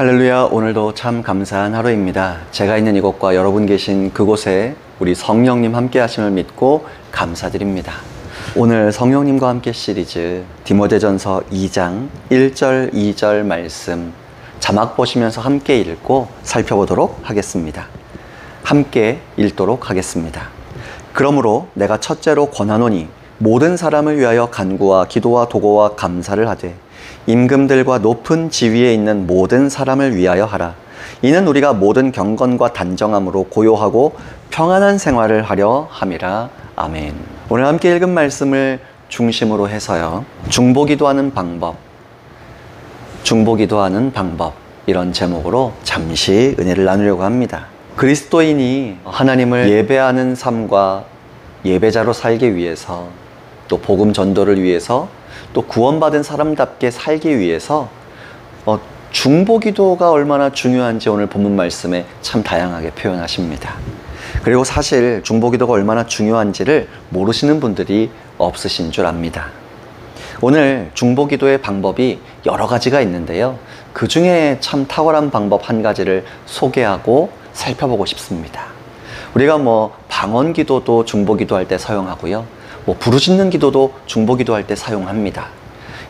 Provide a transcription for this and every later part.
할렐루야. 오늘도 참 감사한 하루입니다. 제가 있는 이곳과 여러분 계신 그곳에 우리 성령님 함께 하심을 믿고 감사드립니다. 오늘 성령님과 함께 시리즈 디모데전서 2장 1절 2절 말씀 자막 보시면서 함께 읽고 살펴보도록 하겠습니다. 함께 읽도록 하겠습니다. 그러므로 내가 첫째로 권하노니 모든 사람을 위하여 간구와 기도와 도고와 감사를 하되 임금들과 높은 지위에 있는 모든 사람을 위하여 하라. 이는 우리가 모든 경건과 단정함으로 고요하고 평안한 생활을 하려 함이라. 아멘. 오늘 함께 읽은 말씀을 중심으로 해서요, 중보기도하는 방법, 중보기도하는 방법, 이런 제목으로 잠시 은혜를 나누려고 합니다. 그리스도인이 하나님을 예배하는 삶과 예배자로 살기 위해서, 또 복음 전도를 위해서, 또 구원받은 사람답게 살기 위해서 중보기도가 얼마나 중요한지 오늘 본문 말씀에 참 다양하게 표현하십니다. 그리고 사실 중보기도가 얼마나 중요한지를 모르시는 분들이 없으신 줄 압니다. 오늘 중보기도의 방법이 여러 가지가 있는데요, 그 중에 참 탁월한 방법 한 가지를 소개하고 살펴보고 싶습니다. 우리가 방언기도도 중보기도할 때 사용하고요, 부르짖는 기도도 중보기도할 때 사용합니다.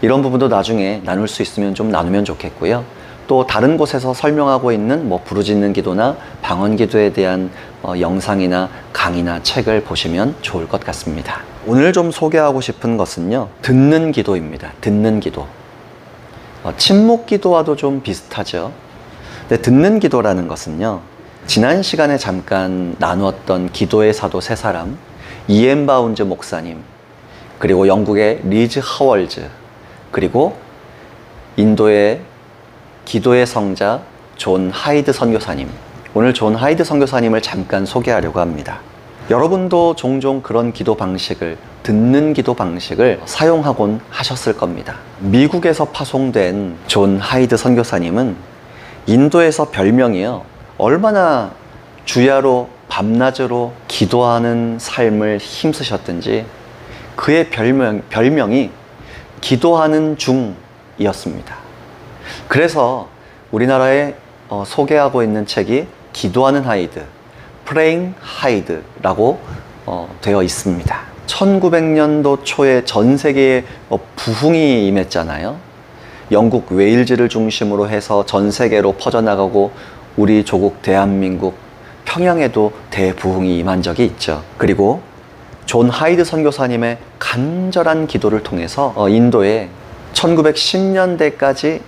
이런 부분도 나중에 나눌 수 있으면 좀 나누면 좋겠고요. 또 다른 곳에서 설명하고 있는 부르짖는 기도나 방언기도에 대한 영상이나 강의나 책을 보시면 좋을 것 같습니다. 오늘 좀 소개하고 싶은 것은요, 듣는 기도입니다. 듣는 기도. 침묵 기도와도 좀 비슷하죠. 근데 듣는 기도라는 것은요, 지난 시간에 잠깐 나누었던 기도의 사도 세 사람, 이엔 바운즈 목사님, 그리고 영국의 리즈 하월즈, 그리고 인도의 기도의 성자 존 하이드 선교사님, 오늘 존 하이드 선교사님을 잠깐 소개하려고 합니다. 여러분도 종종 그런 기도 방식을, 듣는 기도 방식을 사용하곤 하셨을 겁니다. 미국에서 파송된 존 하이드 선교사님은 인도에서 별명이요, 얼마나 주야로 밤낮으로 기도하는 삶을 힘쓰셨든지 그의 별명이 기도하는 중이었습니다. 그래서 우리나라에 소개하고 있는 책이 기도하는 하이드, Praying Hyde라고 되어 있습니다. 1900년도 초에 전 세계에 부흥이 임했잖아요. 영국 웨일즈를 중심으로 해서 전 세계로 퍼져나가고 우리 조국 대한민국 평양에도 대부흥이 임한 적이 있죠. 그리고 존 하이드 선교사님의 간절한 기도를 통해서 인도에 1910년대까지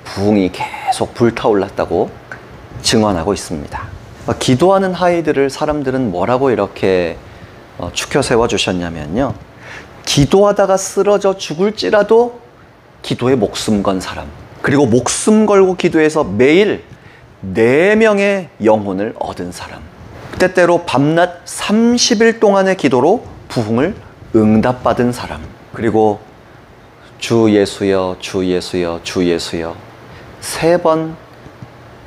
부흥이 계속 불타올랐다고 증언하고 있습니다. 기도하는 하이드를 사람들은 뭐라고 이렇게 추켜 세워주셨냐면요, 기도하다가 쓰러져 죽을지라도 기도에 목숨 건 사람, 그리고 목숨 걸고 기도해서 매일 4명의 영혼을 얻은 사람, 때때로 밤낮 30일 동안의 기도로 부흥을 응답받은 사람, 그리고 주 예수여 주 예수여 주 예수여 3번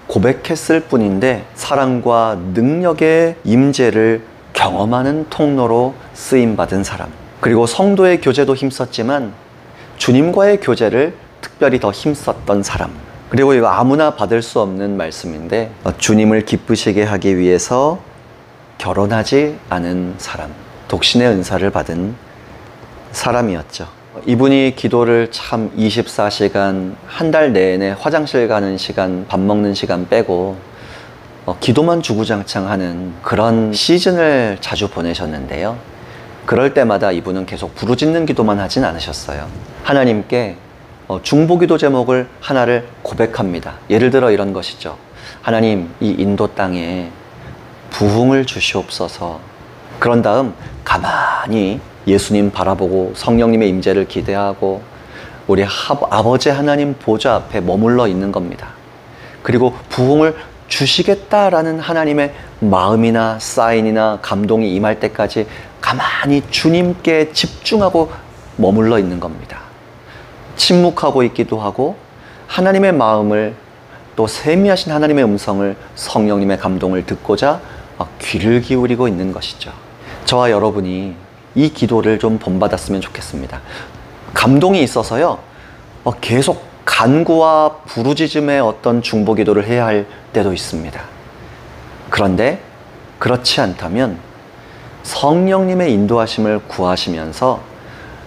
고백했을 뿐인데 사랑과 능력의 임재를 경험하는 통로로 쓰임받은 사람, 그리고 성도의 교제도 힘썼지만 주님과의 교제를 특별히 더 힘썼던 사람, 그리고 이거 아무나 받을 수 없는 말씀인데 주님을 기쁘시게 하기 위해서 결혼하지 않은 사람, 독신의 은사를 받은 사람이었죠. 이분이 기도를 참 24시간, 한 달 내내 화장실 가는 시간, 밥 먹는 시간 빼고 기도만 주구장창 하는 그런 시즌을 자주 보내셨는데요, 그럴 때마다 이분은 계속 부르짖는 기도만 하진 않으셨어요. 하나님께 중보기도 제목을 하나를 고백합니다. 예를 들어 이런 것이죠. 하나님, 이 인도 땅에 부흥을 주시옵소서. 그런 다음 가만히 예수님 바라보고 성령님의 임재를 기대하고 우리 아버지 하나님 보좌 앞에 머물러 있는 겁니다. 그리고 부흥을 주시겠다라는 하나님의 마음이나 사인이나 감동이 임할 때까지 가만히 주님께 집중하고 머물러 있는 겁니다. 침묵하고 있기도 하고 하나님의 마음을, 또 세미하신 하나님의 음성을, 성령님의 감동을 듣고자 귀를 기울이고 있는 것이죠. 저와 여러분이 이 기도를 좀 본받았으면 좋겠습니다. 감동이 있어서요, 계속 간구와 부르짖음의 어떤 중보기도를 해야 할 때도 있습니다. 그런데 그렇지 않다면 성령님의 인도하심을 구하시면서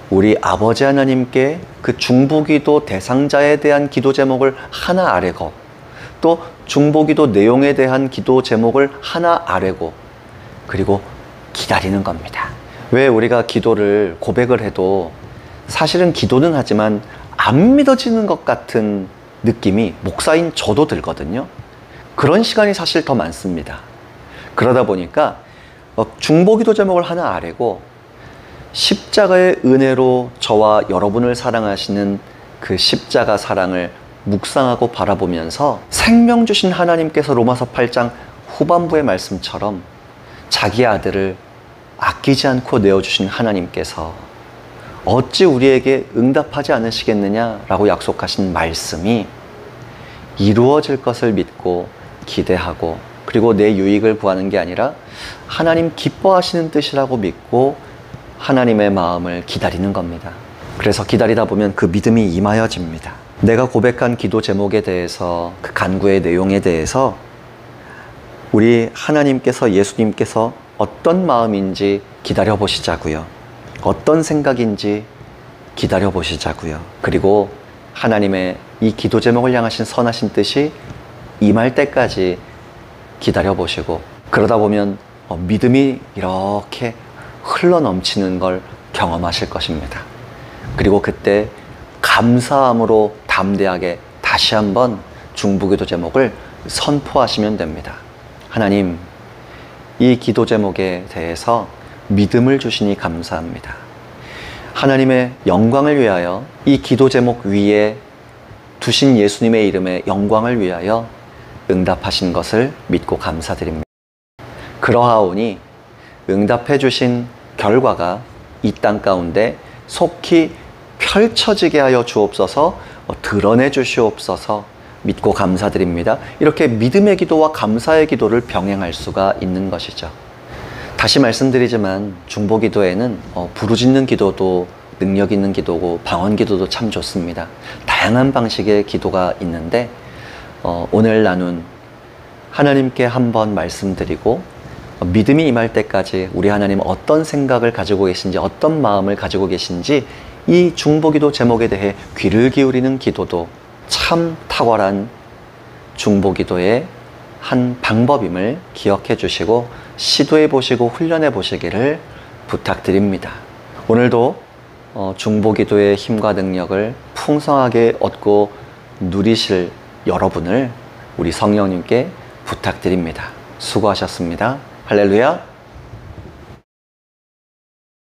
우리 아버지 하나님께 그 중보기도 대상자에 대한 기도 제목을 하나 아뢰고, 또 중보기도 내용에 대한 기도 제목을 하나 아뢰고, 그리고 기다리는 겁니다. 왜 우리가 기도를 고백을 해도 사실은 기도는 하지만 안 믿어지는 것 같은 느낌이 목사인 저도 들거든요. 그런 시간이 사실 더 많습니다. 그러다 보니까 중보기도 제목을 하나 아뢰고 십자가의 은혜로 저와 여러분을 사랑하시는 그 십자가 사랑을 묵상하고 바라보면서 생명 주신 하나님께서 로마서 8장 후반부의 말씀처럼 자기 아들을 아끼지 않고 내어주신 하나님께서 어찌 우리에게 응답하지 않으시겠느냐라고 약속하신 말씀이 이루어질 것을 믿고 기대하고, 그리고 내 유익을 구하는 게 아니라 하나님 기뻐하시는 뜻이라고 믿고 하나님의 마음을 기다리는 겁니다. 그래서 기다리다 보면 그 믿음이 임하여집니다. 내가 고백한 기도 제목에 대해서, 그 간구의 내용에 대해서 우리 하나님께서, 예수님께서 어떤 마음인지 기다려 보시자고요. 어떤 생각인지 기다려 보시자고요. 그리고 하나님의 이 기도 제목을 향하신 선하신 뜻이 임할 때까지 기다려 보시고, 그러다 보면 믿음이 이렇게 흘러 넘치는 걸 경험하실 것입니다. 그리고 그때 감사함으로 담대하게 다시 한번 중보기도 제목을 선포하시면 됩니다. 하나님, 이 기도 제목에 대해서 믿음을 주시니 감사합니다. 하나님의 영광을 위하여 이 기도 제목 위에 두신 예수님의 이름의 영광을 위하여 응답하신 것을 믿고 감사드립니다. 그러하오니 응답해 주신 결과가 이 땅 가운데 속히 펼쳐지게 하여 주옵소서, 드러내 주시옵소서 믿고 감사드립니다. 이렇게 믿음의 기도와 감사의 기도를 병행할 수가 있는 것이죠. 다시 말씀드리지만 중보기도에는 부르짖는 기도도 능력 있는 기도고 방언 기도도 참 좋습니다. 다양한 방식의 기도가 있는데 오늘 나눈 하나님께 한번 말씀드리고 믿음이 임할 때까지 우리 하나님 어떤 생각을 가지고 계신지, 어떤 마음을 가지고 계신지 이 중보기도 제목에 대해 귀를 기울이는 기도도 참 탁월한 중보기도의 한 방법임을 기억해 주시고 시도해 보시고 훈련해 보시기를 부탁드립니다. 오늘도 중보기도의 힘과 능력을 풍성하게 얻고 누리실 여러분을 우리 성령님께 부탁드립니다. 수고하셨습니다. 할렐루야.